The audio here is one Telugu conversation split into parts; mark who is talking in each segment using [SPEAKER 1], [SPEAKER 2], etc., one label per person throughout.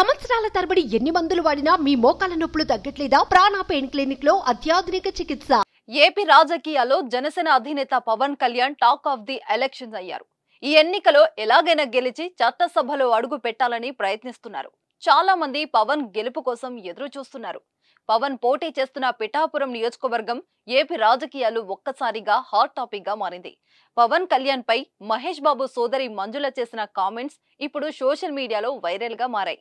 [SPEAKER 1] సంవత్సరాల తరబడి ఎన్ని మందులు వాడినా మీ మోకాల నొప్పులు తగ్గట్లేదా? ప్రాణ పెయిన్ క్లినిక్ లో అత్యాధునిక చికిత్స.
[SPEAKER 2] ఏపీ రాజకీయాల్లో జనసేన అధినేత Pawan Kalyan talk of the elections అయ్యారు. ఈ ఎన్నికలో ఎలాగైనా గెలిచి చట్టసభలో అడుగు పెట్టాలని ప్రయత్నిస్తున్నారు. చాలా మంది పవన్ గెలుపు కోసం ఎదురు చూస్తున్నారు. పవన్ పోటీ చేస్తున్న పిఠాపురం నియోజకవర్గం ఏపీ రాజకీయాలు ఒక్కసారిగా హాట్ టాపిక్ గా మారింది. పవన్ కళ్యాణ్ పై మహేష్ బాబు సోదరి మంజుల చేసిన కామెంట్స్ ఇప్పుడు సోషల్ మీడియాలో వైరల్ గా మారాయి.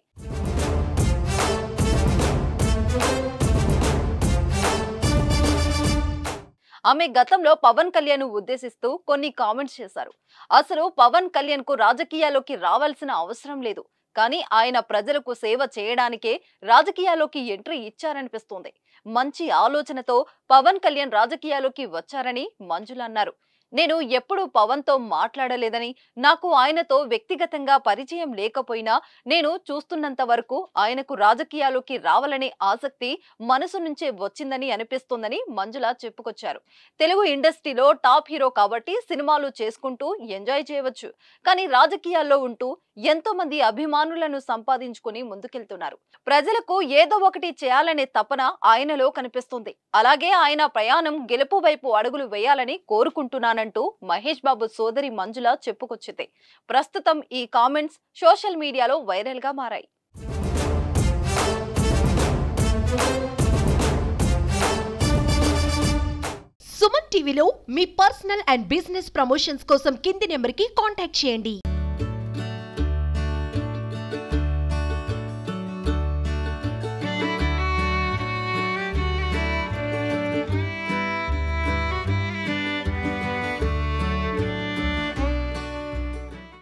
[SPEAKER 2] ఆమె గతంలో పవన్ కళ్యాణ్ ఉద్దేశిస్తూ కొన్ని కామెంట్స్ చేశారు. అసలు పవన్ కళ్యాణ్ కు రాజకీయాల్లోకి రావాల్సిన అవసరం లేదు, కానీ ఆయన ప్రజలకు సేవ చేయడానికే రాజకీయాల్లోకి ఎంట్రీ ఇచ్చారనిపిస్తోంది. మంచి ఆలోచనతో పవన్ కళ్యాణ్ రాజకీయాల్లోకి వచ్చారని మంజుల అన్నారు. నేను ఎప్పుడూ పవన్ తో మాట్లాడలేదని, నాకు ఆయనతో వ్యక్తిగతంగా పరిచయం లేకపోయినా నేను చూస్తున్నంత వరకు ఆయనకు రాజకీయాల్లోకి రావాలనే ఆసక్తి మనసు నుంచే వచ్చిందని అనిపిస్తోందని మంజుల చెప్పుకొచ్చారు. తెలుగు ఇండస్ట్రీలో టాప్ హీరో కాబట్టి సినిమాలు చేసుకుంటూ ఎంజాయ్ చేయవచ్చు, కానీ రాజకీయాల్లో ఉంటూ ఎంతో మంది అభిమానులను సంపాదించుకుని ముందుకెళ్తున్నారు. ప్రజలకు ఏదో ఒకటి చేయాలనే తపన ఆయనలో కనిపిస్తుంది. అలాగే ఆయన ప్రయాణం గెలుపు వైపు అడుగులు వేయాలని కోరుకుంటున్నానంటూ మహేష్ బాబు సోదరి మంజుల చెప్పుకొచ్చింది. ప్రస్తుతం ఈ కామెంట్స్ సోషల్ మీడియాలో వైరల్ గా మారాయి.
[SPEAKER 1] సుమన్ టీవీలో మీ పర్సనల్ అండ్ బిజినెస్ ప్రమోషన్స్ కోసం కింది నెంబర్ కి కాంటాక్ట్ చేయండి.